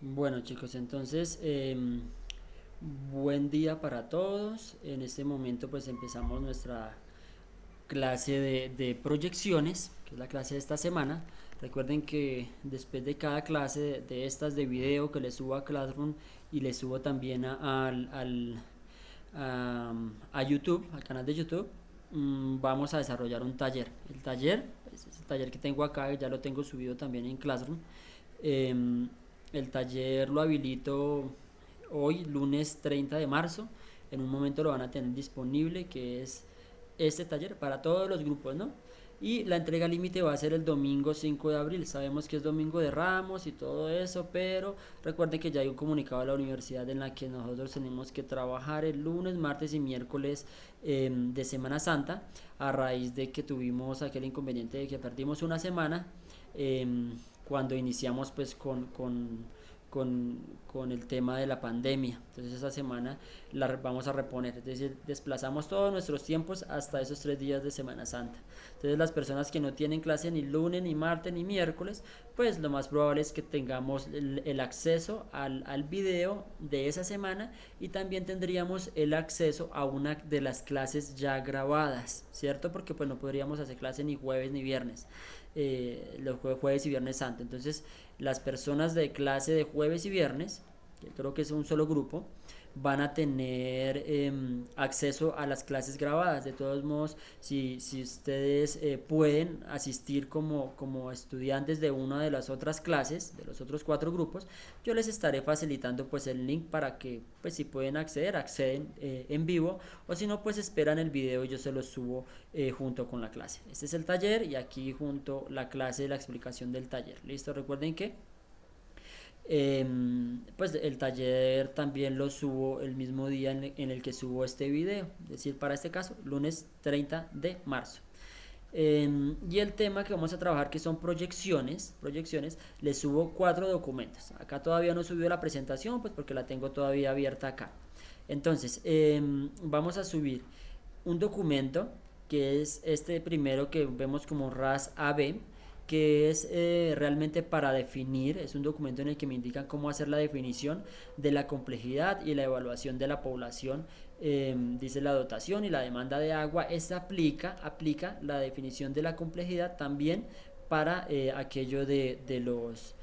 Bueno chicos, entonces buen día para todos. En este momento pues empezamos nuestra clase de proyecciones, que es la clase de esta semana. Recuerden que después de cada clase de estas de video que les subo a Classroom y les subo también a YouTube, al canal de YouTube, vamos a desarrollar un taller. El taller, es el taller que tengo acá, ya lo tengo subido también en Classroom. Em, el taller lo habilito hoy, lunes 30 de marzo. En un momento lo van a tener disponible, que es este taller para todos los grupos, ¿no? Y la entrega límite va a ser el domingo 5 de abril. Sabemos que es domingo de Ramos y todo eso, pero recuerden que ya hay un comunicado de la universidad en la que nosotros tenemos que trabajar el lunes, martes y miércoles de Semana Santa, a raíz de que tuvimos aquel inconveniente de que perdimos una semana eh, cuando iniciamos pues con, con el tema de la pandemia. Entonces esa semana la vamos a reponer, es decir, desplazamos todos nuestros tiempos hasta esos 3 días de Semana Santa. Entonces las personas que no tienen clase ni lunes, ni martes, ni miércoles, pues lo más probable es que tengamos el acceso al video de esa semana, y también tendríamos el acceso a una de las clases ya grabadas, ¿cierto? Porque pues no podríamos hacer clase ni jueves ni viernes, los jueves y viernes santo. Entonces las personas de clase de jueves y viernes, que creo que es un solo grupo, van a tener acceso a las clases grabadas. De todos modos, si ustedes pueden asistir como estudiantes de una de las otras clases, de los otros cuatro grupos, yo les estaré facilitando pues el link para que pues si pueden acceder, acceden en vivo, o si no pues esperan el video y yo se los subo junto con la clase. Este es el taller y aquí junto la clase de la explicación del taller. Listo, recuerden que pues el taller también lo subo el mismo día en el que subo este video, es decir, para este caso, lunes 30 de marzo. Y el tema que vamos a trabajar, que son proyecciones, les subo 4 documentos. Acá todavía no he subido la presentación, pues porque la tengo todavía abierta acá. Entonces, vamos a subir un documento que es este primero que vemos como RAS AB, que es realmente para definir, es un documento en el que me indican cómo hacer la definición de la complejidad y la evaluación de la población. Dice la dotación y la demanda de agua. Esta aplica la definición de la complejidad también para aquello de los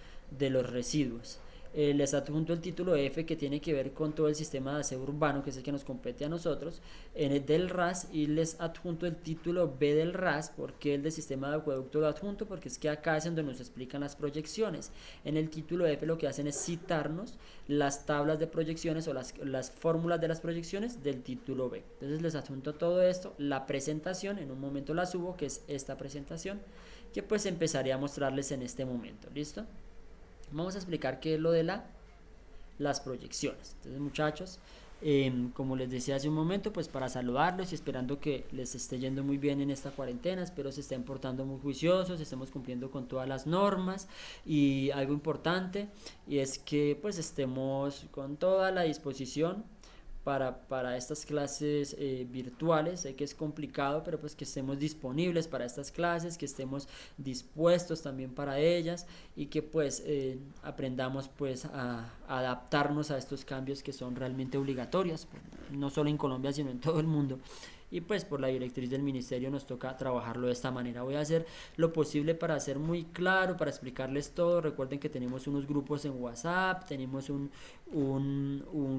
residuos. Les adjunto el título F, que tiene que ver con todo el sistema de aseo urbano, que es el que nos compete a nosotros, en el del RAS, y les adjunto el título B del RAS. porque el del sistema de acueducto lo adjunto? Porque es que acá es donde nos explican las proyecciones. En el título F lo que hacen es citarnos las tablas de proyecciones o las fórmulas de las proyecciones del título B. Entonces les adjunto todo esto, la presentación, en un momento la subo, que es esta presentación, que pues empezaré a mostrarles en este momento. ¿Listo? Vamos a explicar qué es lo de las proyecciones. Entonces, muchachos, como les decía hace un momento, pues para saludarlos y esperando que les esté yendo muy bien en esta cuarentena, espero se estén portando muy juiciosos, estemos cumpliendo con todas las normas, y algo importante, y es que pues estemos con toda la disposición para estas clases virtuales. Sé que es complicado, pero pues que estemos disponibles para estas clases, que estemos dispuestos también para ellas, y que pues aprendamos pues a adaptarnos a estos cambios que son realmente obligatorios, no solo en Colombia sino en todo el mundo. Y pues por la directriz del ministerio nos toca trabajarlo de esta manera. Voy a hacer lo posible para ser muy claro, para explicarles todo. Recuerden que tenemos unos grupos en WhatsApp, tenemos un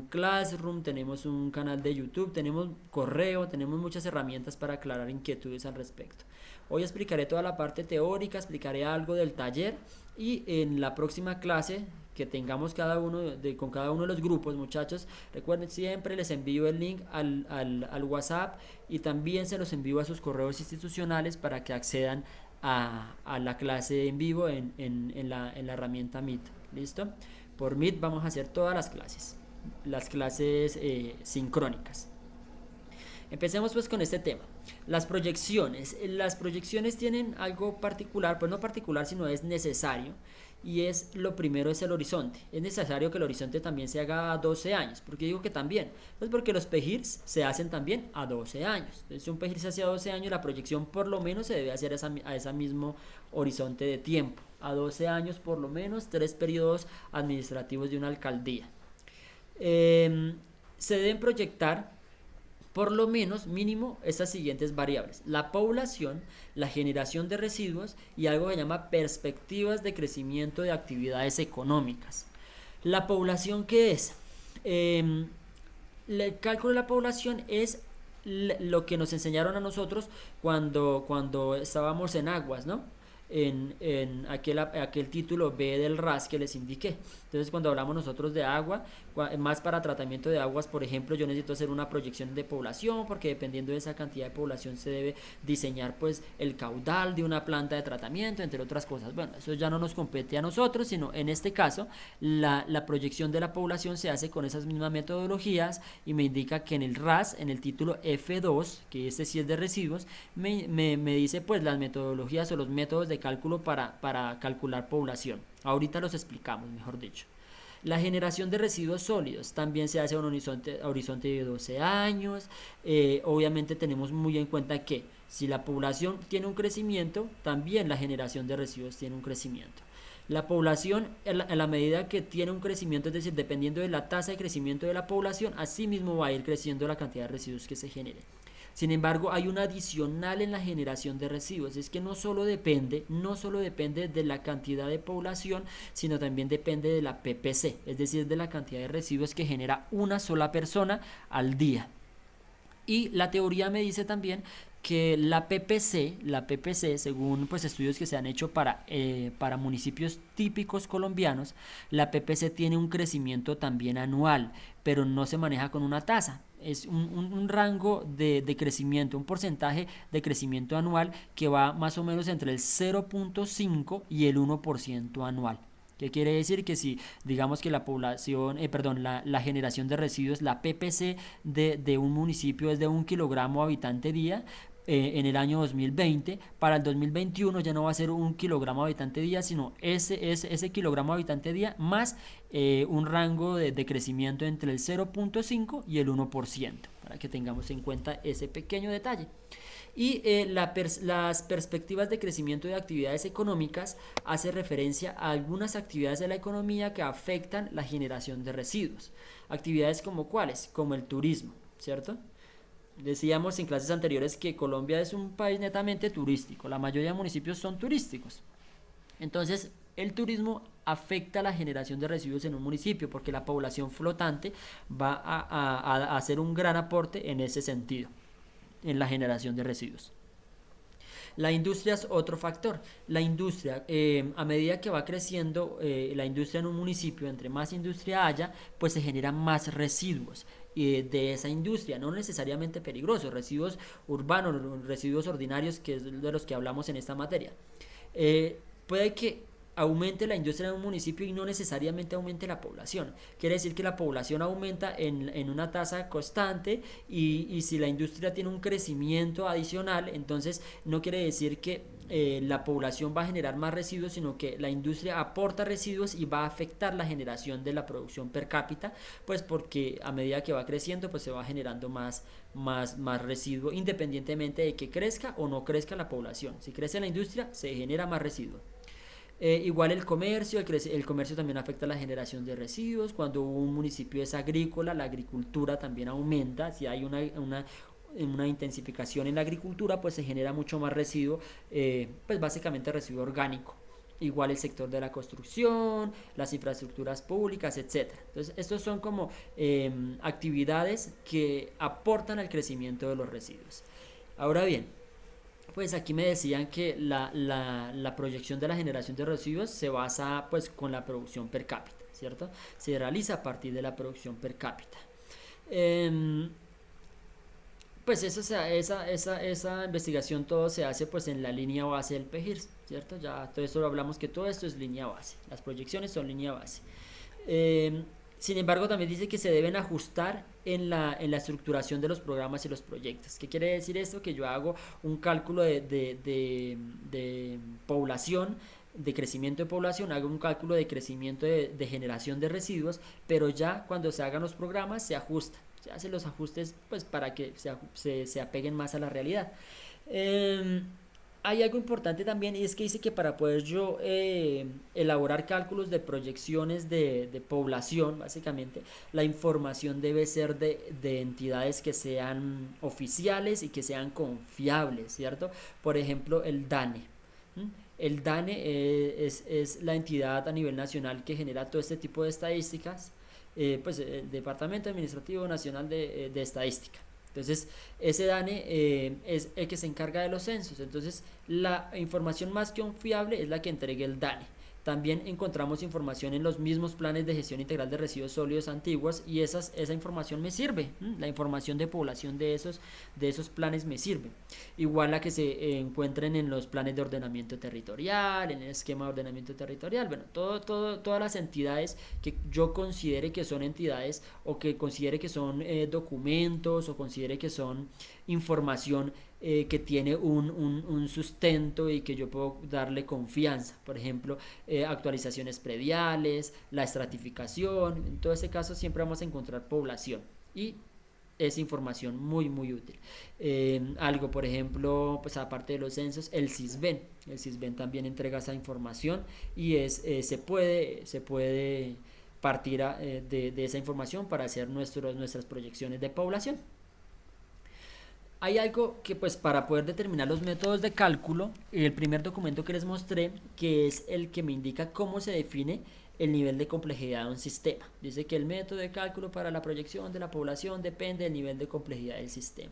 Classroom, tenemos un canal de YouTube, tenemos correo, tenemos muchas herramientas para aclarar inquietudes al respecto. Hoy explicaré toda la parte teórica, explicaré algo del taller, y en la próxima clase que tengamos con cada uno de los grupos, muchachos, recuerden, siempre les envío el link al WhatsApp, y también se los envío a sus correos institucionales para que accedan a la clase en vivo en la herramienta Meet. ¿Listo? Por Meet vamos a hacer todas las clases sincrónicas. Empecemos pues con este tema. Las proyecciones. Las proyecciones tienen algo particular, pues no particular, sino es necesario. Y es lo primero, es el horizonte. Es necesario que el horizonte también se haga a 12 años. ¿Por qué digo que también? Pues porque los PEGIRs se hacen también a 12 años. Entonces, si un PEGIR se hace a 12 años, la proyección por lo menos se debe hacer a ese mismo horizonte de tiempo. a 12 años por lo menos, 3 periodos administrativos de una alcaldía. Se deben proyectar por lo menos mínimo estas siguientes variables: la población, la generación de residuos y algo que se llama perspectivas de crecimiento de actividades económicas. La población, ¿qué es? El cálculo de la población es lo que nos enseñaron a nosotros cuando estábamos en aguas, ¿no? En aquel título B del RAS que les indiqué. Entonces, cuando hablamos nosotros de agua, más para tratamiento de aguas, por ejemplo, yo necesito hacer una proyección de población, porque dependiendo de esa cantidad de población se debe diseñar pues el caudal de una planta de tratamiento, entre otras cosas. Bueno, eso ya no nos compete a nosotros, sino en este caso la proyección de la población se hace con esas mismas metodologías, y me indica que en el RAS, en el título F2, que este sí es de residuos, me dice pues las metodologías o los métodos de cálculo para calcular población. Ahorita los explicamos, mejor dicho. La generación de residuos sólidos también se hace a un horizonte de 12 años. Obviamente tenemos muy en cuenta que si la población tiene un crecimiento, también la generación de residuos tiene un crecimiento. La población, en la medida que tiene un crecimiento, es decir, dependiendo de la tasa de crecimiento de la población, así mismo va a ir creciendo la cantidad de residuos que se genere. Sin embargo, hay un adicional en la generación de residuos: es que no solo depende de la cantidad de población, sino también depende de la PPC, es decir, de la cantidad de residuos que genera una sola persona al día. Y la teoría me dice también que la PPC, según pues estudios que se han hecho para municipios típicos colombianos, la PPC tiene un crecimiento también anual, pero no se maneja con una tasa. Es un rango de crecimiento, un porcentaje de crecimiento anual que va más o menos entre el 0.5 y el 1% anual. ¿Qué quiere decir? Que si digamos que la población, la generación de residuos, la PPC de un municipio es de 1 kilogramo habitante día, en el año 2020, para el 2021 ya no va a ser 1 kilogramo habitante día, sino ese kilogramo habitante día más un rango de crecimiento entre el 0.5 y el 1%, para que tengamos en cuenta ese pequeño detalle. Y las perspectivas de crecimiento de actividades económicas hace referencia a algunas actividades de la economía que afectan la generación de residuos. Actividades como cuáles, como el turismo, ¿cierto? Decíamos en clases anteriores que Colombia es un país netamente turístico, la mayoría de municipios son turísticos. Entonces, el turismo afecta la generación de residuos en un municipio, porque la población flotante va a hacer un gran aporte en ese sentido, en la generación de residuos. La industria es otro factor. La industria, a medida que va creciendo la industria en un municipio, entre más industria haya, pues se generan más residuos de esa industria, no necesariamente peligrosos, residuos urbanos, residuos ordinarios, que es de los que hablamos en esta materia. Puede que aumente la industria en un municipio y no necesariamente aumente la población. Quiere decir que la población aumenta en una tasa constante, y si la industria tiene un crecimiento adicional, entonces no quiere decir que la población va a generar más residuos, sino que la industria aporta residuos y va a afectar la generación de la producción per cápita, pues porque a medida que va creciendo pues se va generando más residuo, independientemente de que crezca o no crezca la población. Si crece la industria, se genera más residuo. Igual el comercio, el comercio también afecta la generación de residuos. Cuando un municipio es agrícola, la agricultura también aumenta. Si hay una intensificación en la agricultura, pues se genera mucho más residuo, pues básicamente residuo orgánico. Igual el sector de la construcción, las infraestructuras públicas, etcétera. Entonces, estos son como actividades que aportan al crecimiento de los residuos. Ahora bien, pues aquí me decían que la proyección de la generación de residuos se basa pues con la producción per cápita, ¿cierto? Se realiza a partir de la producción per cápita. Pues esa investigación todo se hace pues en la línea base del PEGIRS, ¿cierto? Ya todo esto lo hablamos, que todo esto es línea base, las proyecciones son línea base. Sin embargo, también dice que se deben ajustar en la estructuración de los programas y los proyectos. ¿Qué quiere decir esto? Que yo hago un cálculo de población, de crecimiento de población, hago un cálculo de crecimiento de generación de residuos, pero ya cuando se hagan los programas se ajusta, se hacen los ajustes pues para que se apeguen más a la realidad. Hay algo importante también y es que dice que para poder yo elaborar cálculos de proyecciones de población, básicamente, la información debe ser de entidades que sean oficiales y que sean confiables, ¿cierto? Por ejemplo, el DANE. ¿M? El DANE es la entidad a nivel nacional que genera todo este tipo de estadísticas, pues el Departamento Administrativo Nacional de Estadística. Entonces, ese DANE es el que se encarga de los censos. Entonces, la información más confiable es la que entregue el DANE. También encontramos información en los mismos planes de gestión integral de residuos sólidos antiguos y esa información me sirve. La información de población de esos planes me sirve. Igual la que se encuentren en los planes de ordenamiento territorial, en el esquema de ordenamiento territorial. Bueno, todas las entidades que yo considere que son entidades o que considere que son documentos o considere que son información que tiene un sustento y que yo puedo darle confianza. Por ejemplo, actualizaciones prediales, la estratificación. En todo este caso siempre vamos a encontrar población y es información muy muy útil. Algo, por ejemplo, pues aparte de los censos, el CISBEN también entrega esa información y se puede partir de esa información para hacer nuestras proyecciones de población. Hay algo que pues para poder determinar los métodos de cálculo, el primer documento que les mostré, que es el que me indica cómo se define el nivel de complejidad de un sistema. Dice que el método de cálculo para la proyección de la población depende del nivel de complejidad del sistema.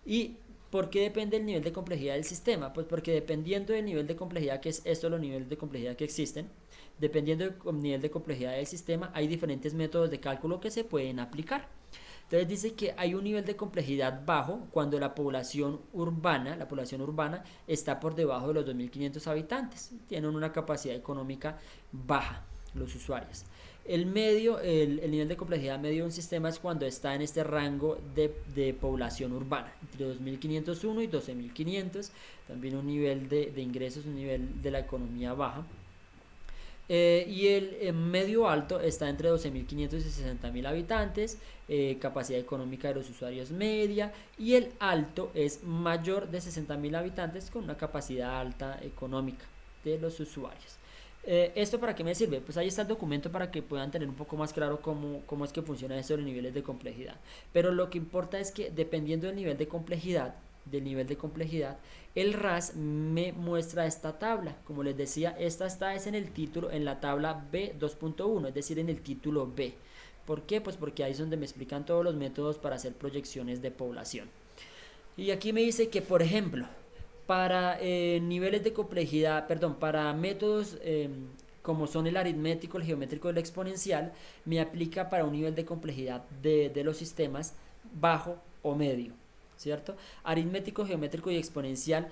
¿Y por qué depende el nivel de complejidad del sistema? Pues porque dependiendo del nivel de complejidad, que es esto, los niveles de complejidad que existen, dependiendo del nivel de complejidad del sistema, hay diferentes métodos de cálculo que se pueden aplicar. Entonces dice que hay un nivel de complejidad bajo cuando la población urbana está por debajo de los 2.500 habitantes, tienen una capacidad económica baja los usuarios. El nivel de complejidad medio de un sistema es cuando está en este rango de población urbana, entre 2.501 y 12.500, también un nivel de ingresos, un nivel de la economía baja. Y el medio alto está entre 12.500 y 60.000 habitantes, capacidad económica de los usuarios media, y el alto es mayor de 60.000 habitantes con una capacidad alta económica de los usuarios. ¿Esto para qué me sirve? Pues ahí está el documento para que puedan tener un poco más claro cómo es que funciona esto de los niveles de complejidad. Pero lo que importa es que dependiendo del nivel de complejidad, el RAS me muestra esta tabla. Como les decía, esta está en el título, en la tabla B2.1, es decir, en el título B. ¿Por qué? Pues porque ahí es donde me explican todos los métodos para hacer proyecciones de población. Y aquí me dice que, por ejemplo, para niveles de complejidad, perdón, para métodos como son el aritmético, el geométrico y el exponencial, me aplica para un nivel de complejidad de los sistemas bajo o medio, ¿cierto? Aritmético, geométrico y exponencial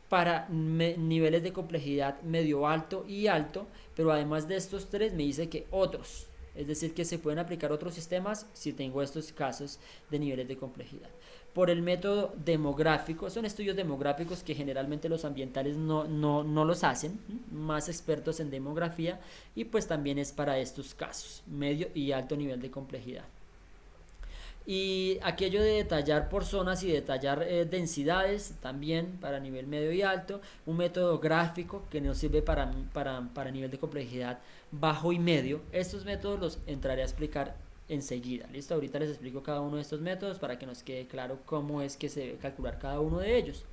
para niveles de complejidad medio alto y alto, pero además de estos tres me dice que otros, es decir, que se pueden aplicar otros sistemas si tengo estos casos de niveles de complejidad. Por el método demográfico, son estudios demográficos que generalmente los ambientales no los hacen, más expertos en demografía, y pues también es para estos casos, medio y alto nivel de complejidad. Y aquello de detallar por zonas y detallar densidades también para nivel medio y alto, un método gráfico que nos sirve para nivel de complejidad bajo y medio. Estos métodos los entraré a explicar enseguida. Listo, ahorita les explico cada uno de estos métodos para que nos quede claro cómo es que se debe calcular cada uno de ellos.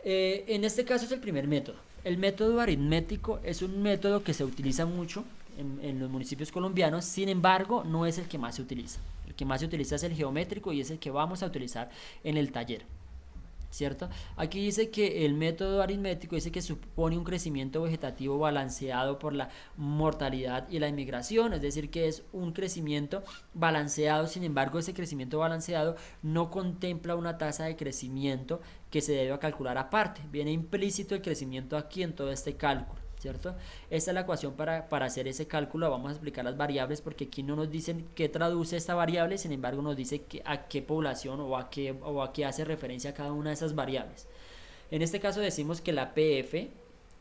En este caso es el primer método. El método aritmético es un método que se utiliza mucho en los municipios colombianos, sin embargo no es el que más se utiliza. El que más se utiliza es el geométrico y es el que vamos a utilizar en el taller, ¿cierto? Aquí dice que el método aritmético dice que supone un crecimiento vegetativo balanceado por la mortalidad y la inmigración, es decir, que es un crecimiento balanceado. Sin embargo, ese crecimiento balanceado no contempla una tasa de crecimiento que se debe calcular aparte. Viene implícito el crecimiento aquí en todo este cálculo, ¿cierto? Esta es la ecuación para hacer ese cálculo. Vamos a explicar las variables porque aquí no nos dicen qué traduce esta variable, sin embargo nos dice a qué población o a qué hace referencia cada una de esas variables. En este caso decimos que la PF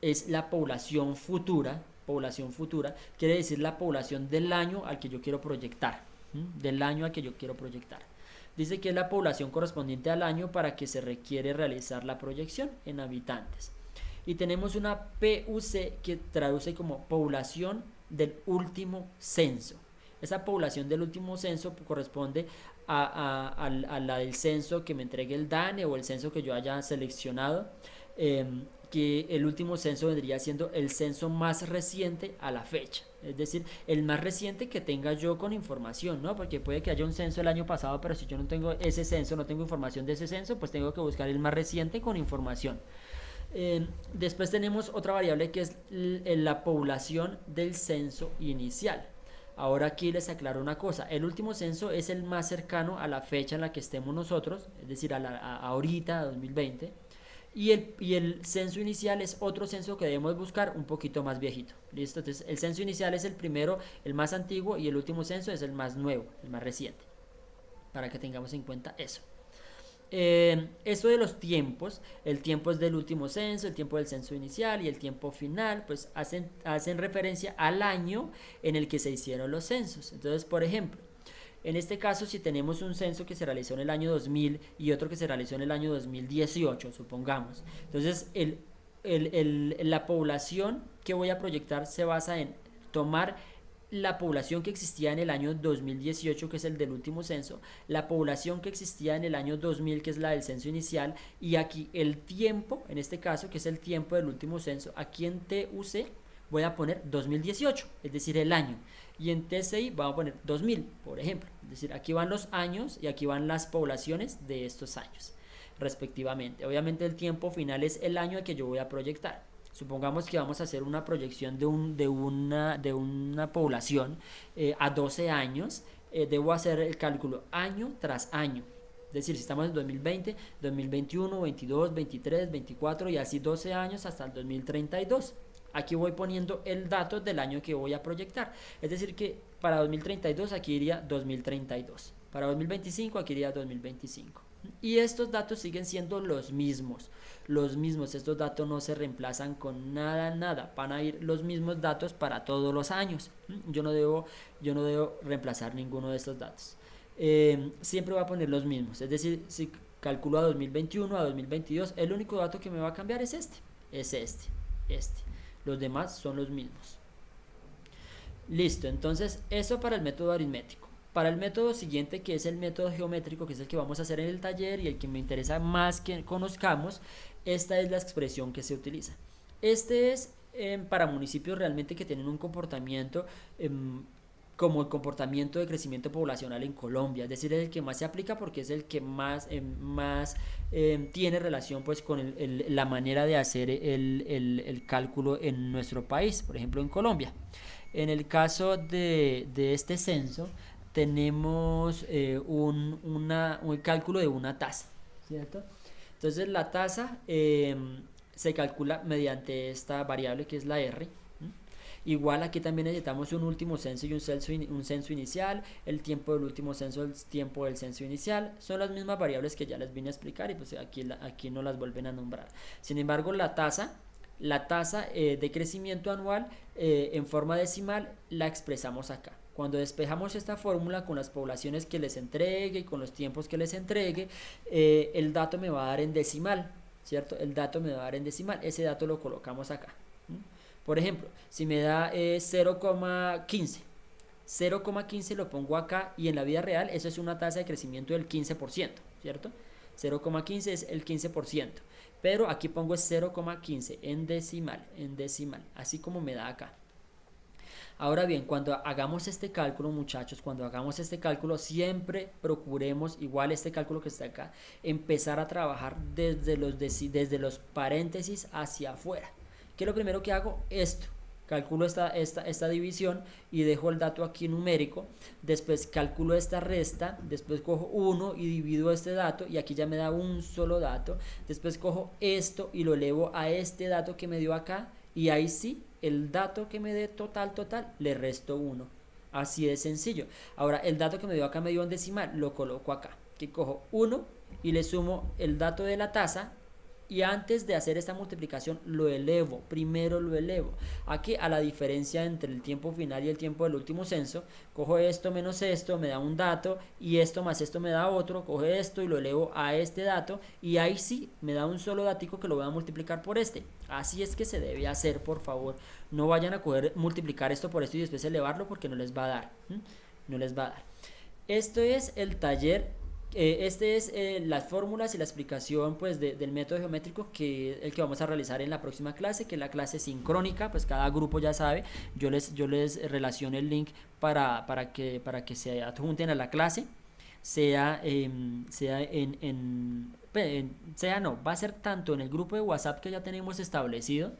es la población futura, quiere decir la población del año al que yo quiero proyectar, del año al que yo quiero proyectar. Dice que es la población correspondiente al año para que se requiere realizar la proyección en habitantes. Y tenemos una PUC que traduce como población del último censo. Esa población del último censo corresponde a la del censo que me entregue el DANE o el censo que yo haya seleccionado, que el último censo vendría siendo el censo más reciente a la fecha, es decir, el más reciente que tenga yo con información, ¿no? Porque puede que haya un censo el año pasado, pero si yo no tengo ese censo, no tengo información de ese censo, pues tengo que buscar el más reciente con información. Después tenemos otra variable que es la población del censo inicial. Ahora aquí les aclaro una cosa, el último censo es el más cercano a la fecha en la que estemos nosotros, es decir, a ahorita, a 2020, y el censo inicial es otro censo que debemos buscar un poquito más viejito. ¿Listo? Entonces el censo inicial es el primero, el más antiguo, y el último censo es el más nuevo, el más reciente, para que tengamos en cuenta eso. Esto de los tiempos, el tiempo es del último censo, el tiempo del censo inicial y el tiempo final, pues hacen referencia al año en el que se hicieron los censos. Entonces, por ejemplo, en este caso, si tenemos un censo que se realizó en el año 2000 y otro que se realizó en el año 2018, supongamos, entonces la población que voy a proyectar se basa en tomar la población que existía en el año 2018, que es el del último censo, la población que existía en el año 2000, que es la del censo inicial, y aquí el tiempo, en este caso, que es el tiempo del último censo, aquí en TUC voy a poner 2018, es decir, el año, y en TCI vamos a poner 2000, por ejemplo, es decir, aquí van los años y aquí van las poblaciones de estos años, respectivamente. Obviamente el tiempo final es el año al que yo voy a proyectar. Supongamos que vamos a hacer una proyección de una población a 12 años, debo hacer el cálculo año tras año. Es decir, si estamos en 2020, 2021, 22, 23, 24 y así 12 años hasta el 2032. Aquí voy poniendo el dato del año que voy a proyectar. Es decir, que para 2032 aquí iría 2032. Para 2025 aquí iría 2025. Y estos datos siguen siendo los mismos. Los mismos, estos datos no se reemplazan con nada. Van a ir los mismos datos para todos los años. Yo no debo reemplazar ninguno de estos datos. Siempre voy a poner los mismos. Es decir, si calculo a 2021, a 2022, el único dato que me va a cambiar es este. Los demás son los mismos. Listo, entonces eso para el método aritmético. Para el método siguiente, que es el método geométrico, que es el que vamos a hacer en el taller y el que me interesa más que conozcamos, esta es la expresión que se utiliza. Este es para municipios realmente que tienen un comportamiento como el comportamiento de crecimiento poblacional en Colombia, es decir, es el que más se aplica porque es el que más tiene relación pues con la manera de hacer el cálculo en nuestro país, por ejemplo en Colombia. En el caso de este censo tenemos un cálculo de una tasa, ¿cierto? Entonces la tasa se calcula mediante esta variable que es la R. Igual aquí también necesitamos un último censo y un censo inicial, el tiempo del último censo, el tiempo del censo inicial, son las mismas variables que ya les vine a explicar y pues aquí no las vuelven a nombrar. Sin embargo, la tasa de crecimiento anual en forma decimal la expresamos acá. Cuando despejamos esta fórmula con las poblaciones que les entregue y con los tiempos que les entregue, el dato me va a dar en decimal, ¿cierto? El dato me va a dar en decimal, ese dato lo colocamos acá. Por ejemplo, si me da 0,15 lo pongo acá y en la vida real eso es una tasa de crecimiento del 15%, ¿cierto? 0,15 es el 15%, pero aquí pongo 0,15 en decimal, así como me da acá. Ahora bien, cuando hagamos este cálculo, muchachos, siempre procuremos, igual este cálculo que está acá, empezar a trabajar desde los paréntesis hacia afuera. ¿Qué es lo primero que hago? Calculo esta división y dejo el dato aquí numérico, después calculo esta resta, después cojo 1 y divido este dato y aquí ya me da un solo dato, después cojo esto y lo elevo a este dato que me dio acá y ahí sí, el dato que me dé total, le resto 1, así de sencillo. Ahora el dato que me dio acá me dio en decimal, lo coloco acá, que cojo 1 y le sumo el dato de la tasa y antes de hacer esta multiplicación lo elevo, primero lo elevo. Aquí a la diferencia entre el tiempo final y el tiempo del último censo, cojo esto menos esto, me da un dato, y esto más esto me da otro, cojo esto y lo elevo a este dato, y ahí sí me da un solo datico que lo voy a multiplicar por este. Así es que se debe hacer, por favor. No vayan a poder multiplicar esto por esto y después elevarlo porque no les va a dar. No les va a dar. Esto es el taller, este es las fórmulas y la explicación pues del método geométrico, que el que vamos a realizar en la próxima clase, que es la clase sincrónica. Pues cada grupo ya sabe, yo les relaciono el link para que se adjunten a la clase, sea sea no, va a ser tanto en el grupo de WhatsApp que ya tenemos establecido,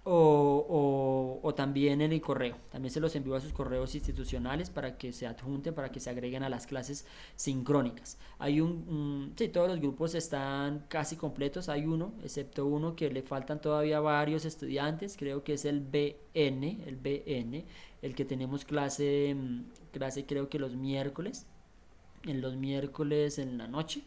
o también en el correo. También se los envío a sus correos institucionales para que se adjunten, para que se agreguen a las clases sincrónicas. Hay sí, todos los grupos están casi completos, hay uno, excepto uno que le faltan todavía varios estudiantes, creo que es el BN, el que tenemos clase creo que los miércoles, en la noche.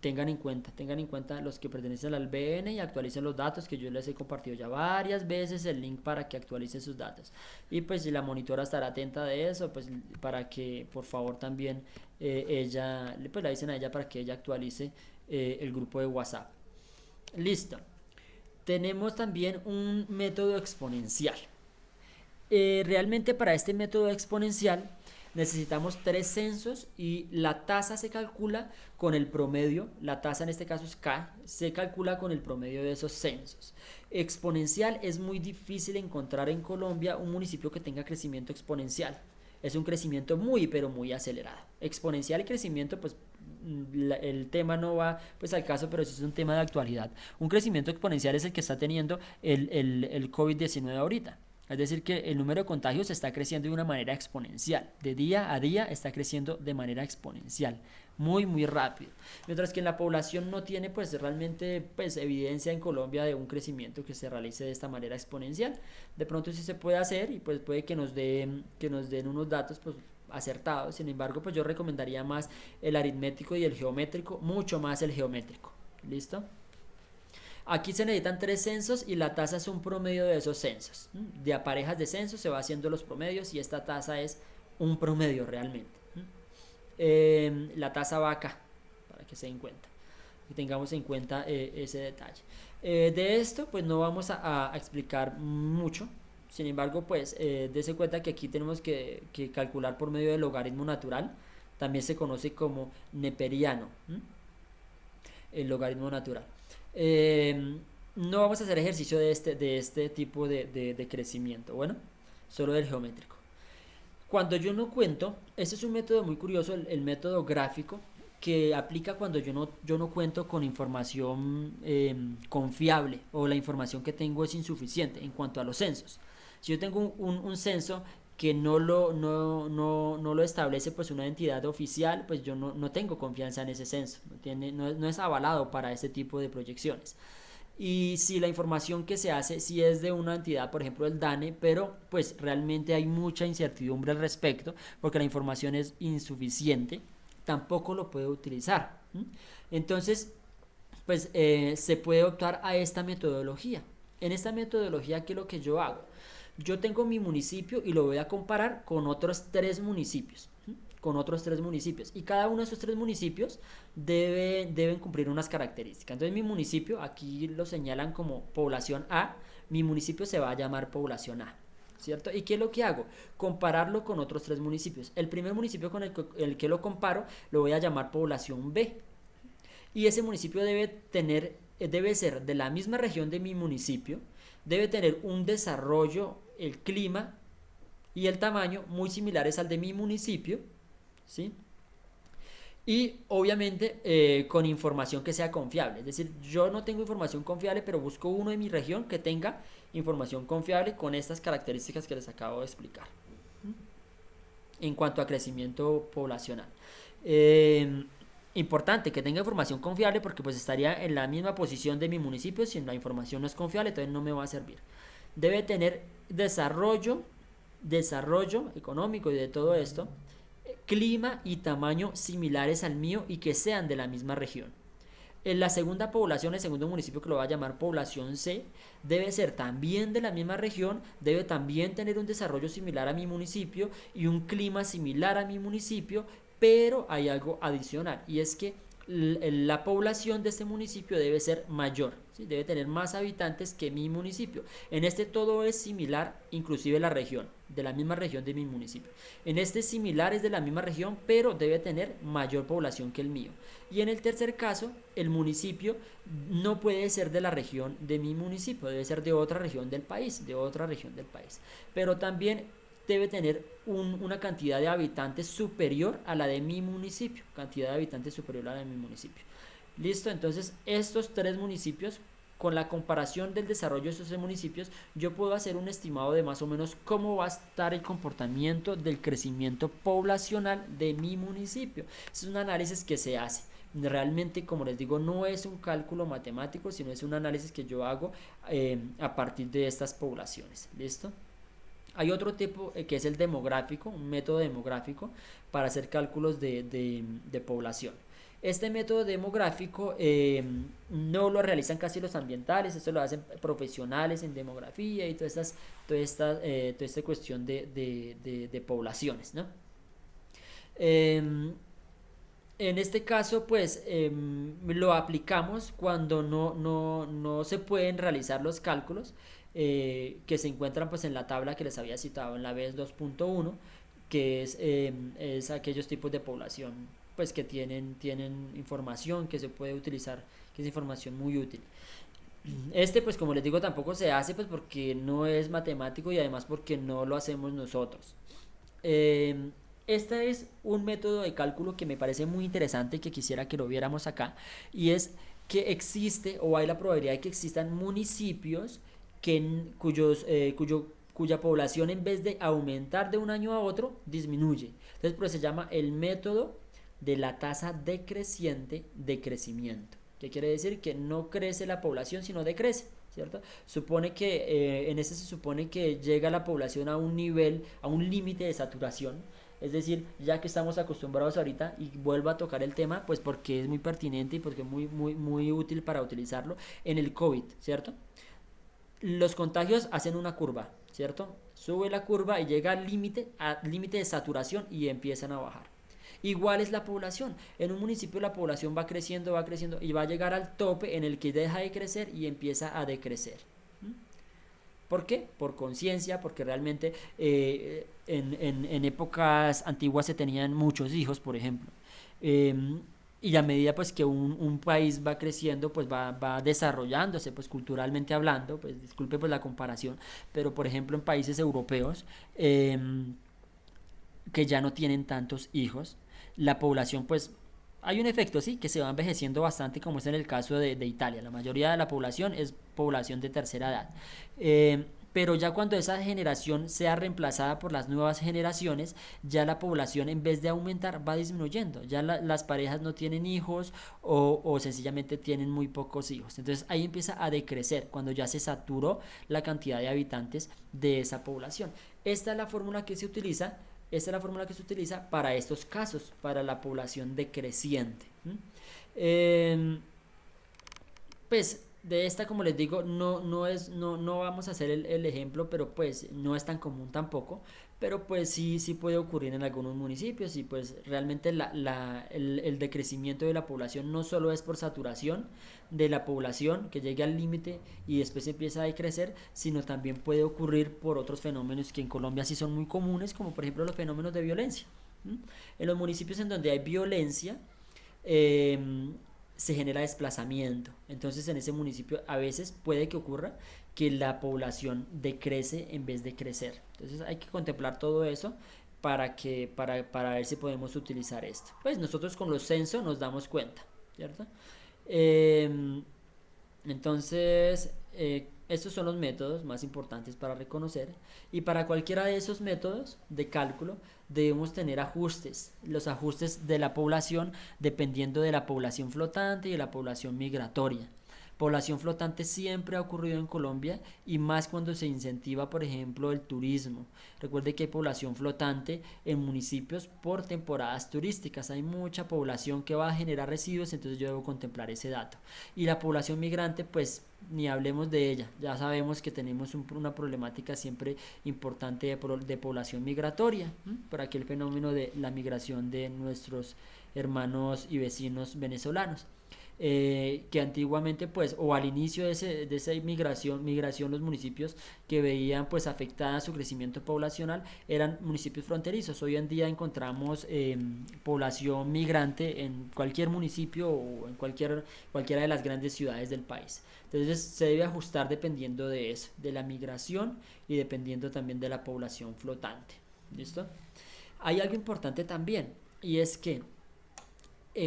Tengan en cuenta los que pertenecen al BN y actualicen los datos, que yo les he compartido ya varias veces el link para que actualicen sus datos. Y pues si la monitora estará atenta de eso, pues para que por favor también ella, pues le dicen a ella para que ella actualice el grupo de WhatsApp. Listo. Tenemos también un método exponencial. Realmente para este método exponencial necesitamos 3 censos y la tasa se calcula con el promedio. La tasa en este caso es K, se calcula con el promedio de esos censos. Exponencial: es muy difícil encontrar en Colombia un municipio que tenga crecimiento exponencial. Es un crecimiento muy pero muy acelerado. Exponencial y crecimiento, pues el tema no va pues al caso, pero sí es un tema de actualidad. Un crecimiento exponencial es el que está teniendo el COVID-19 ahorita. Es decir, que el número de contagios está creciendo de una manera exponencial. De día a día está creciendo de manera exponencial. Muy, muy rápido. Mientras que en la población no tiene pues realmente pues evidencia en Colombia de un crecimiento que se realice de esta manera exponencial. De pronto sí se puede hacer y pues puede que nos den unos datos pues acertados. Sin embargo, pues yo recomendaría más el aritmético y el geométrico, mucho más el geométrico. ¿Listo? Aquí se necesitan 3 censos y la tasa es un promedio de esos censos. De a parejas de censos se va haciendo los promedios y esta tasa es un promedio realmente. La tasa va acá, para que se den cuenta y tengamos en cuenta ese detalle. De esto pues no vamos a explicar mucho. Sin embargo, pues dése cuenta que aquí tenemos que calcular por medio del logaritmo natural. También se conoce como neperiano, el logaritmo natural. No vamos a hacer ejercicio de este tipo de crecimiento, bueno, solo del geométrico. Cuando yo no cuento, este es un método muy curioso, el método gráfico, que aplica cuando yo no cuento con información confiable, o la información que tengo es insuficiente en cuanto a los censos. Si yo tengo un censo que no lo establece pues una entidad oficial, pues yo no tengo confianza en ese censo, no es avalado para ese tipo de proyecciones. Y si la información que se hace si es de una entidad, por ejemplo el DANE, pero pues realmente hay mucha incertidumbre al respecto porque la información es insuficiente, tampoco lo puede utilizar. Entonces pues se puede optar a esta metodología. En esta metodología, ¿qué es lo que yo hago? Yo tengo mi municipio y lo voy a comparar con otros 3 municipios. Y cada uno de esos 3 municipios deben cumplir unas características. Entonces mi municipio, aquí lo señalan como población A, mi municipio se va a llamar población A, ¿cierto? ¿Y qué es lo que hago? Compararlo con otros 3 municipios. El primer municipio con el que lo comparo lo voy a llamar población B, y ese municipio debe ser de la misma región de mi municipio, debe tener un desarrollo, el clima y el tamaño muy similares al de mi municipio, ¿sí? Y obviamente con información que sea confiable. Es decir, yo no tengo información confiable, pero busco uno de mi región que tenga información confiable con estas características que les acabo de explicar en cuanto a crecimiento poblacional. Importante que tenga información confiable, porque pues estaría en la misma posición de mi municipio. Si la información no es confiable, entonces no me va a servir. Debe tener desarrollo económico y de todo esto, clima y tamaño similares al mío y que sean de la misma región. En la segunda población, el segundo municipio que lo va a llamar población C, debe ser también de la misma región, debe también tener un desarrollo similar a mi municipio y un clima similar a mi municipio, pero hay algo adicional y es que la población de este municipio debe ser mayor, ¿sí? Debe tener más habitantes que mi municipio. En este todo es similar, inclusive la región, de la misma región de mi municipio. En este similar es de la misma región, pero debe tener mayor población que el mío. Y en el tercer caso, el municipio no puede ser de la región de mi municipio, debe ser de otra región del país, de otra región del país. Pero también debe tener una cantidad de habitantes superior a la de mi municipio, cantidad de habitantes superior a la de mi municipio. Listo, entonces estos tres municipios, con la comparación del desarrollo de estos tres municipios, yo puedo hacer un estimado de más o menos cómo va a estar el comportamiento del crecimiento poblacional de mi municipio. Es un análisis que se hace. Realmente, como les digo, no es un cálculo matemático, sino es un análisis que yo hago a partir de estas poblaciones. ¿Listo? Hay otro tipo que es el demográfico, un método demográfico para hacer cálculos de población. Este método demográfico no lo realizan casi los ambientales, esto lo hacen profesionales en demografía y toda esta cuestión de poblaciones, ¿no? Eh, en este caso, pues lo aplicamos cuando no se pueden realizar los cálculos que se encuentran pues en la tabla que les había citado en la BES 2.1, que es aquellos tipos de población pues que tienen información que se puede utilizar, que es información muy útil. Este pues como les digo tampoco se hace pues porque no es matemático y además porque no lo hacemos nosotros. Eh, este es un método de cálculo que me parece muy interesante y que quisiera que lo viéramos acá, y es que existe o hay la probabilidad de que existan municipios cuya población en vez de aumentar de un año a otro disminuye. Entonces, pues se llama el método de la tasa decreciente de crecimiento. ¿Qué quiere decir? Que no crece la población, sino decrece. ¿Cierto? Supone que en este se supone que llega la población a un nivel, a un límite de saturación. Es decir, ya que estamos acostumbrados ahorita y vuelvo a tocar el tema, pues porque es muy pertinente y porque es muy útil para utilizarlo en el COVID, ¿cierto? Los contagios hacen una curva, ¿cierto? Sube la curva y llega al límite de saturación y empiezan a bajar. Igual es la población. En un municipio la población va creciendo y va a llegar al tope en el que deja de crecer y empieza a decrecer. ¿Por qué? Por conciencia, porque realmente en épocas antiguas se tenían muchos hijos, por ejemplo. Eh, y a medida pues que un país va creciendo, pues va desarrollándose, pues culturalmente hablando, pues disculpe pues la comparación, pero por ejemplo en países europeos que ya no tienen tantos hijos, la población pues hay un efecto, sí, que se va envejeciendo bastante, como es en el caso de Italia. La mayoría de la población es población de tercera edad. Pero ya cuando esa generación sea reemplazada por las nuevas generaciones, ya la población en vez de aumentar va disminuyendo. Ya las parejas no tienen hijos o sencillamente tienen muy pocos hijos. Entonces ahí empieza a decrecer cuando ya se saturó la cantidad de habitantes de esa población. Esta es la fórmula que se utiliza Esta es la fórmula que se utiliza para estos casos, para la población decreciente. Eh, pues de esta, como les digo, no vamos a hacer el ejemplo, pero pues no es tan común tampoco, pero pues sí puede ocurrir en algunos municipios y pues realmente el decrecimiento de la población no solo es por saturación de la población que llegue al límite y después empieza a decrecer, sino también puede ocurrir por otros fenómenos que en Colombia sí son muy comunes, como por ejemplo los fenómenos de violencia. En los municipios en donde hay violencia, eh, se genera desplazamiento. Entonces en ese municipio a veces puede que ocurra que la población decrece en vez de crecer. Entonces hay que contemplar todo eso para ver si podemos utilizar esto. Pues nosotros con los censos nos damos cuenta, ¿cierto? Eh, entonces, estos son los métodos más importantes para reconocer y para cualquiera de esos métodos de cálculo debemos tener ajustes, los ajustes de la población dependiendo de la población flotante y de la población migratoria. Población flotante siempre ha ocurrido en Colombia y más cuando se incentiva, por ejemplo, el turismo. Recuerde que hay población flotante en municipios por temporadas turísticas. Hay mucha población que va a generar residuos, entonces yo debo contemplar ese dato. Y la población migrante, pues ni hablemos de ella. Ya sabemos que tenemos una problemática siempre importante de población migratoria, por aquel fenómeno de la migración de nuestros hermanos y vecinos venezolanos. Que antiguamente pues o al inicio de esa migración los municipios que veían pues afectada su crecimiento poblacional eran municipios fronterizos. Hoy en día encontramos población migrante en cualquier municipio o en cualquiera de las grandes ciudades del país. Entonces se debe ajustar dependiendo de eso, de la migración y dependiendo también de la población flotante. ¿Listo? Hay algo importante también y es que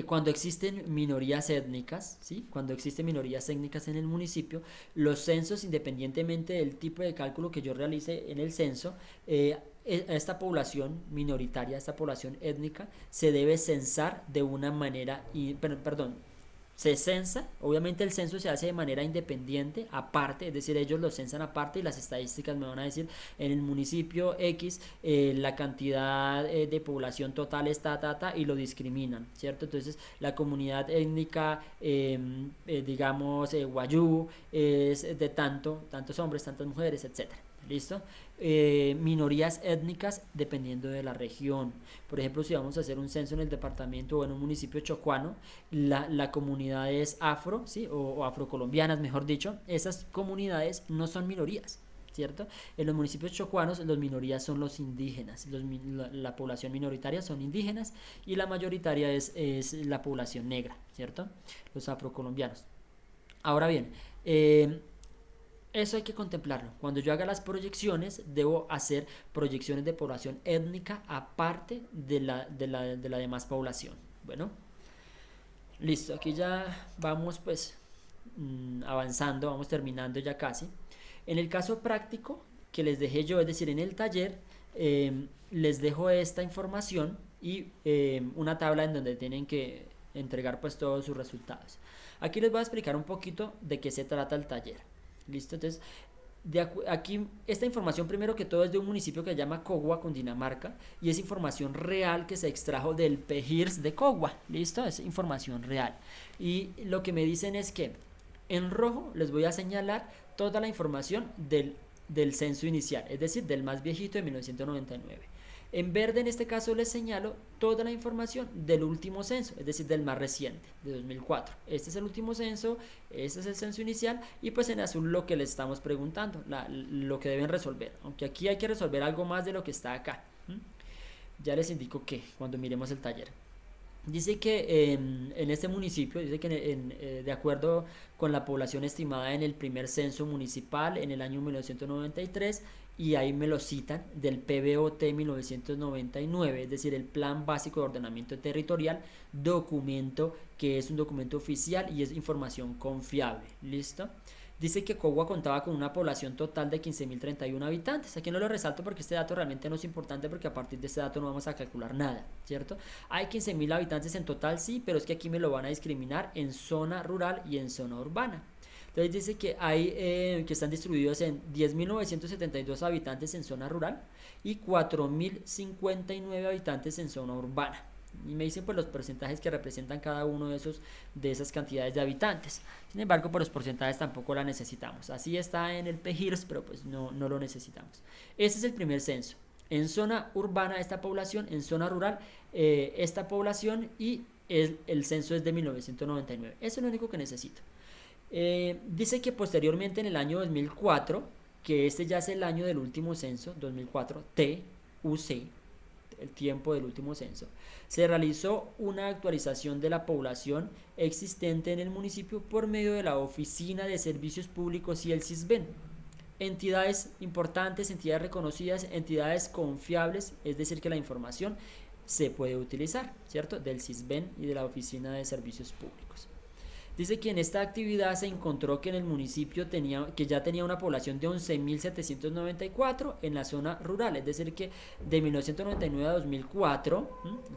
cuando existen minorías étnicas, ¿sí? Cuando existen minorías étnicas en el municipio, los censos, independientemente del tipo de cálculo que yo realice en el censo, esta población minoritaria, esta población étnica, se debe censar de una manera, perdón, se censa, obviamente el censo se hace de manera independiente, aparte, es decir, ellos lo censan aparte y las estadísticas me van a decir en el municipio X la cantidad de población total está y lo discriminan, ¿cierto? Entonces la comunidad étnica, digamos, guayú, es de tantos hombres, tantas mujeres, etcétera. ¿Listo? Minorías étnicas dependiendo de la región. Por ejemplo, si vamos a hacer un censo en el departamento o en un municipio chocuano, la comunidad es afro, ¿sí? O afrocolombianas, mejor dicho. Esas comunidades no son minorías, ¿cierto? En los municipios chocuanos, las minorías son los indígenas. La población minoritaria son indígenas y la mayoritaria es la población negra, ¿cierto? Los afrocolombianos. Ahora bien, eso hay que contemplarlo. Cuando yo haga las proyecciones, debo hacer proyecciones de población étnica aparte de la demás población. Bueno, listo. Aquí ya vamos pues avanzando, vamos terminando ya casi. En el caso práctico que les dejé yo, es decir, en el taller, les dejo esta información y una tabla en donde tienen que entregar pues todos sus resultados. Aquí les voy a explicar un poquito de qué se trata el taller. ¿Listo? Entonces, aquí esta información primero que todo es de un municipio que se llama Cogua, Cundinamarca, y es información real que se extrajo del PEGIRS de Cogua. ¿Listo? Es información real. Y lo que me dicen es que en rojo les voy a señalar toda la información del censo inicial, es decir, del más viejito de 1999. En verde en este caso les señalo toda la información del último censo, es decir, del más reciente, de 2004. Este es el último censo, este es el censo inicial y pues en azul lo que les estamos preguntando, lo que deben resolver. Aunque aquí hay que resolver algo más de lo que está acá. Ya les indico que cuando miremos el taller. Dice que en este municipio, dice que de acuerdo con la población estimada en el primer censo municipal en el año 1993, y ahí me lo citan del PBOT 1999, es decir, el Plan Básico de Ordenamiento Territorial, documento que es un documento oficial y es información confiable. ¿Listo? Dice que Cogua contaba con una población total de 15.031 habitantes. Aquí no lo resalto porque este dato realmente no es importante porque a partir de este dato no vamos a calcular nada, ¿cierto? Hay 15.000 habitantes en total, sí, pero es que aquí me lo van a discriminar en zona rural y en zona urbana. Entonces dice que hay que están distribuidos en 10.972 habitantes en zona rural y 4.059 habitantes en zona urbana. Y me dicen pues los porcentajes que representan cada uno de esas cantidades de habitantes. Sin embargo, pues los porcentajes tampoco la necesitamos. Así está en el PEGIRS, pero pues no lo necesitamos. Este es el primer censo. En zona urbana esta población, en zona rural esta población y el censo es de 1999. Eso es lo único que necesito. Dice que posteriormente en el año 2004, que este ya es el año del último censo, 2004, TUC, el tiempo del último censo, se realizó una actualización de la población existente en el municipio por medio de la Oficina de Servicios Públicos y el CISBEN. Entidades importantes, entidades reconocidas, entidades confiables, es decir que la información se puede utilizar, ¿cierto? Del CISBEN y de la Oficina de Servicios Públicos. Dice que en esta actividad se encontró que en el municipio ya tenía una población de 11.794 en la zona rural, es decir que de 1999 a 2004,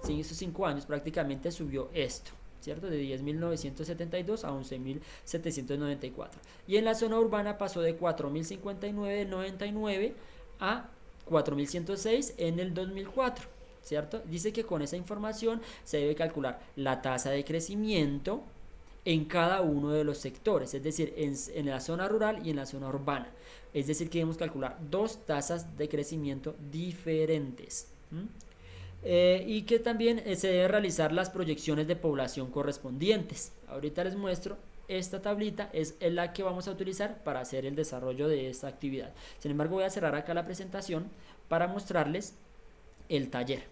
esos 5 años prácticamente subió esto, ¿cierto? De 10.972 a 11.794. Y en la zona urbana pasó de 4.059 en 99 a 4.106 en el 2004, ¿cierto? Dice que con esa información se debe calcular la tasa de crecimiento en cada uno de los sectores, es decir, en la zona rural y en la zona urbana. Es decir, que debemos calcular dos tasas de crecimiento diferentes. Y que también se deben realizar las proyecciones de población correspondientes. Ahorita les muestro. Esta tablita es la que vamos a utilizar para hacer el desarrollo de esta actividad. Sin embargo, voy a cerrar acá la presentación para mostrarles el taller.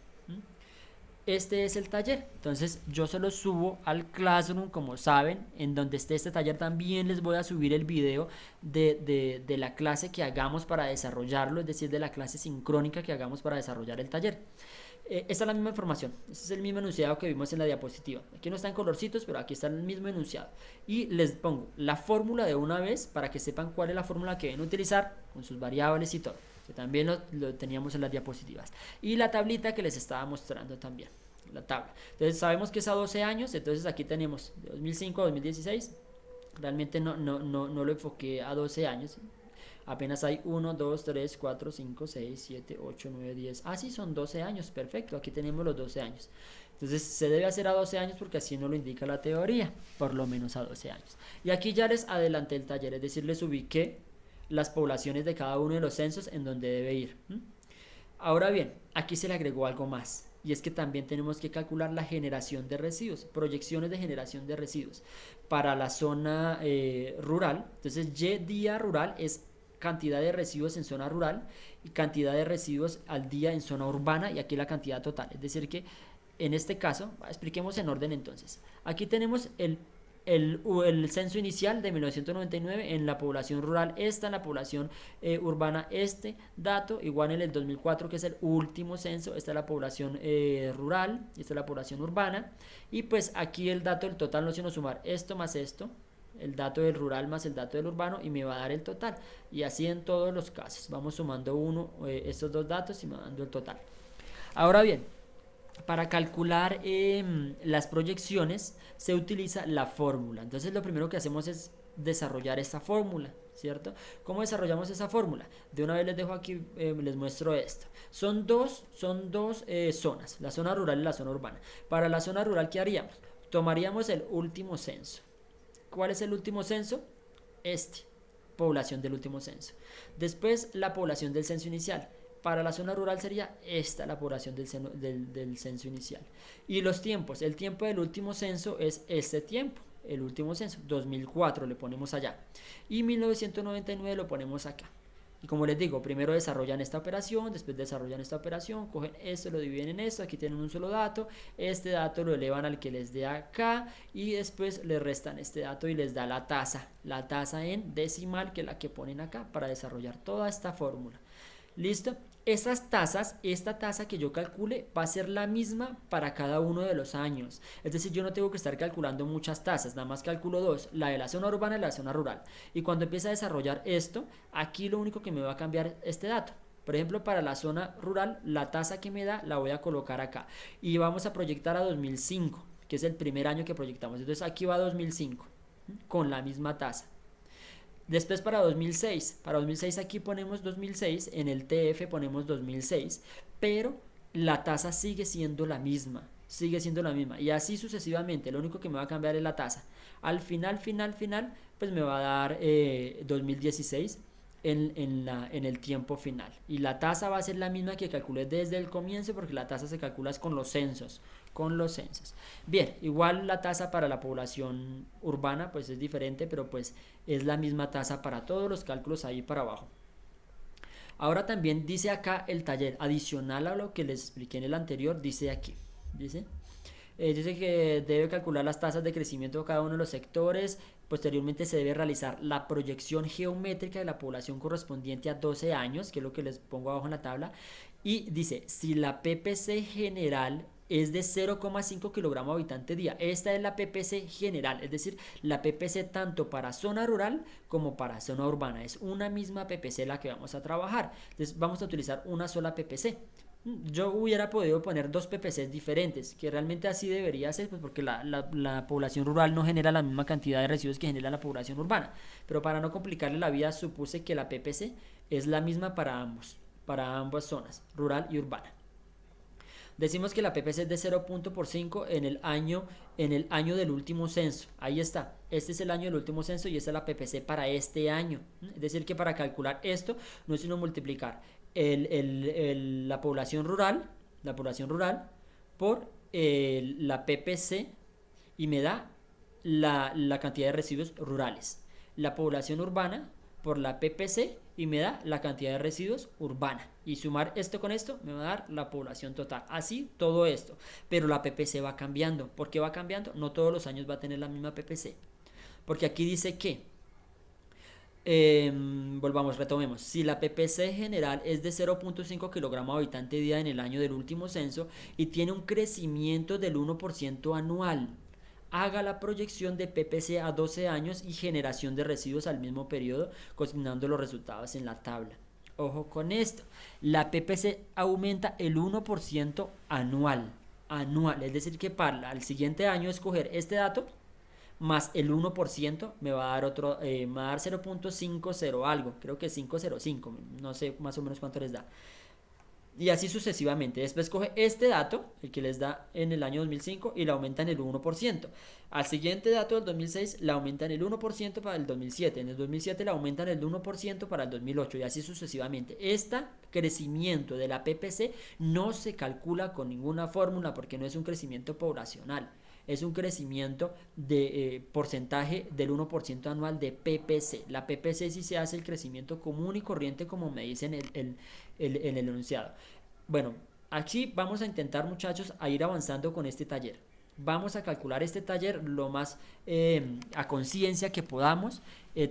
Este es el taller, entonces yo se lo subo al Classroom, como saben. En donde esté este taller también les voy a subir el video de la clase que hagamos para desarrollarlo, es decir, de la clase sincrónica que hagamos para desarrollar el taller. Esta es la misma información, este es el mismo enunciado que vimos en la diapositiva. Aquí no está en colorcitos, pero aquí está el mismo enunciado. Y les pongo la fórmula de una vez para que sepan cuál es la fórmula que deben utilizar con sus variables y todo, que también lo teníamos en las diapositivas. Y la tablita que les estaba mostrando también, la tabla. Entonces sabemos que es a 12 años, entonces aquí tenemos de 2005 a 2016. Realmente no lo enfoqué a 12 años. Apenas hay 1, 2, 3, 4, 5, 6, 7, 8, 9, 10. Ah, sí, son 12 años, perfecto, aquí tenemos los 12 años. Entonces se debe hacer a 12 años porque así nos lo indica la teoría, por lo menos a 12 años. Y aquí ya les adelanté el taller, es decir, les ubiqué las poblaciones de cada uno de los censos en donde debe ir. Ahora bien, aquí se le agregó algo más, y es que también tenemos que calcular la generación de residuos, proyecciones de generación de residuos para la zona rural. Entonces Y día rural es cantidad de residuos en zona rural y cantidad de residuos al día en zona urbana, y aquí la cantidad total. Es decir que en este caso, expliquemos en orden entonces. Aquí tenemos el censo inicial de 1999 en la población rural, esta en la población urbana, este dato igual en el 2004 que es el último censo, esta es la población rural, esta es la población urbana, y pues aquí el dato del total no sino sumar esto más esto, el dato del rural más el dato del urbano, y me va a dar el total, y así en todos los casos vamos sumando estos dos datos y me va dando el total. Ahora bien, para calcular las proyecciones se utiliza la fórmula. Entonces lo primero que hacemos es desarrollar esta fórmula, ¿cierto? ¿Cómo desarrollamos esa fórmula? De una vez les dejo aquí, les muestro esto. Son dos zonas, la zona rural y la zona urbana. Para la zona rural, ¿qué haríamos? Tomaríamos el último censo. ¿Cuál es el último censo? Población del último censo. Después la población del censo inicial. Para la zona rural sería esta la población del censo inicial. Y los tiempos, el tiempo del último censo es este tiempo, el último censo, 2004 le ponemos allá. Y 1999 lo ponemos acá. Y como les digo, primero desarrollan esta operación, después desarrollan esta operación, cogen esto, lo dividen en esto, aquí tienen un solo dato, este dato lo elevan al que les dé acá, y después le restan este dato y les da la tasa en decimal, que es la que ponen acá para desarrollar toda esta fórmula. ¿Listo? Estas tasas, esta tasa que yo calcule va a ser la misma para cada uno de los años. Es decir, yo no tengo que estar calculando muchas tasas, nada más calculo dos, la de la zona urbana y la de la zona rural. Y cuando empiece a desarrollar esto, aquí lo único que me va a cambiar este dato. Por ejemplo, para la zona rural, la tasa que me da la voy a colocar acá. Y vamos a proyectar a 2005, que es el primer año que proyectamos. Entonces aquí va 2005, con la misma tasa. Después para 2006 aquí ponemos 2006, en el TF ponemos 2006, pero la tasa sigue siendo la misma, y así sucesivamente. Lo único que me va a cambiar es la tasa. Al final, pues me va a dar 2016 en el tiempo final, y la tasa va a ser la misma que calculé desde el comienzo, porque la tasa se calcula con los censos. Bien, igual la tasa para la población urbana pues es diferente, pero pues es la misma tasa para todos los cálculos ahí para abajo. Ahora también dice acá el taller, adicional a lo que les expliqué en el anterior, dice aquí, dice que debe calcular las tasas de crecimiento de cada uno de los sectores. Posteriormente se debe realizar la proyección geométrica de la población correspondiente a 12 años, que es lo que les pongo abajo en la tabla. Y dice, si la PPC general es de 0,5 kilogramos habitante día. Esta es la PPC general, es decir, la PPC tanto para zona rural como para zona urbana. Es una misma PPC la que vamos a trabajar. Entonces vamos a utilizar una sola PPC. Yo hubiera podido poner dos PPCs diferentes, que realmente así debería ser, pues porque la población rural no genera la misma cantidad de residuos que genera la población urbana. Pero para no complicarle la vida, supuse que la PPC es la misma para ambos, para ambas zonas, rural y urbana. Decimos que la PPC es de 0.5 en el año del último censo. Ahí está. Este es el año del último censo y esta es la PPC para este año. Es decir, que para calcular esto no es sino multiplicar la población rural por la PPC y me da la cantidad de residuos rurales. La población urbana por la PPC y me da la cantidad de residuos urbana. Y sumar esto con esto me va a dar la población total. Así todo esto. Pero la PPC va cambiando. ¿Por qué va cambiando? No todos los años va a tener la misma PPC. Porque aquí dice que volvamos, retomemos. Si la PPC general es de 0.5 kilogramos habitante día en el año del último censo y tiene un crecimiento del 1% anual, haga la proyección de PPC a 12 años y generación de residuos al mismo periodo, consignando los resultados en la tabla. Ojo con esto, la PPC aumenta el 1% anual, es decir que para el siguiente año escoger este dato más el 1% me va a dar otro, me va a dar 0.50 algo, creo que 505, no sé más o menos cuánto les da. Y así sucesivamente. Después coge este dato, el que les da en el año 2005, y la aumenta en el 1%. Al siguiente dato del 2006, la aumenta en el 1% para el 2007. En el 2007 la aumenta en el 1% para el 2008 y así sucesivamente. Este crecimiento de la PPC no se calcula con ninguna fórmula porque no es un crecimiento poblacional. Es un crecimiento de porcentaje del 1% anual de PPC. La PPC sí se hace el crecimiento común y corriente como me dicen el enunciado. Bueno, aquí vamos a intentar, muchachos, a ir avanzando con este taller. Vamos a calcular este taller lo más a conciencia que podamos.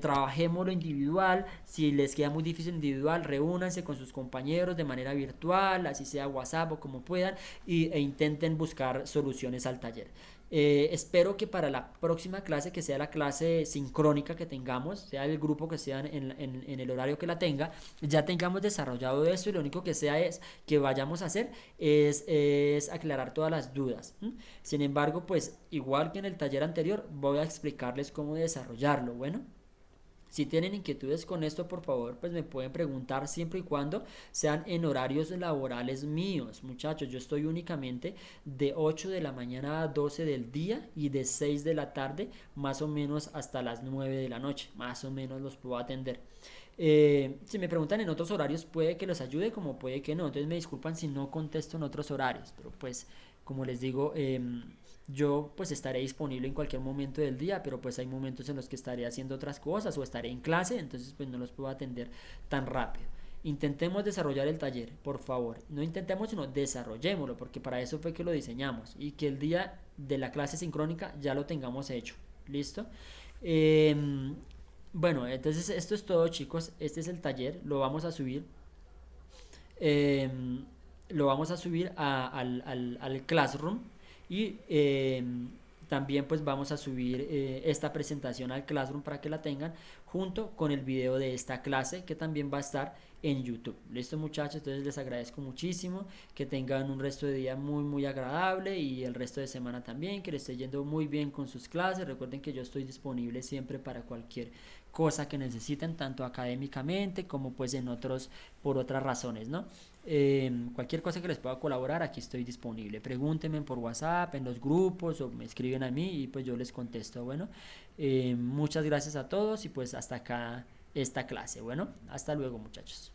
Trabajemos lo individual. Si les queda muy difícil individual, reúnanse con sus compañeros de manera virtual, así sea WhatsApp o como puedan, e intenten buscar soluciones al taller. Espero que para la próxima clase, que sea la clase sincrónica que tengamos, sea el grupo que sea en el horario que la tenga, ya tengamos desarrollado esto y lo único que sea es que vayamos a hacer es aclarar todas las dudas. Sin embargo, pues igual que en el taller anterior, voy a explicarles cómo desarrollarlo. Bueno. Si tienen inquietudes con esto, por favor, pues me pueden preguntar siempre y cuando sean en horarios laborales míos. Muchachos, yo estoy únicamente de 8 de la mañana a 12 del día y de 6 de la tarde más o menos hasta las 9 de la noche. Más o menos los puedo atender. Si me preguntan en otros horarios, puede que los ayude como puede que no. Entonces me disculpan si no contesto en otros horarios. Pero pues, como les digo, yo pues estaré disponible en cualquier momento del día, pero pues hay momentos en los que estaré haciendo otras cosas o estaré en clase, entonces pues no los puedo atender tan rápido. Intentemos desarrollar el taller, por favor. No intentemos, sino desarrollémoslo, porque para eso fue que lo diseñamos y que el día de la clase sincrónica ya lo tengamos hecho. ¿Listo? Bueno, entonces esto es todo, chicos. Este es el taller, lo vamos a subir. eh, lo vamos a subir al Classroom y también pues vamos a subir esta presentación al Classroom para que la tengan junto con el video de esta clase que también va a estar en YouTube. Listo, muchachos, entonces les agradezco muchísimo, que tengan un resto de día muy agradable y el resto de semana también, que les esté yendo muy bien con sus clases. Recuerden que yo estoy disponible siempre para cualquier cosa que necesiten, tanto académicamente como pues en otros, por otras razones, ¿no? Cualquier cosa que les pueda colaborar, aquí estoy disponible. Pregúntenme por WhatsApp, en los grupos o me escriben a mí y pues yo les contesto. Bueno, muchas gracias a todos y pues hasta acá esta clase. Bueno, hasta luego, muchachos.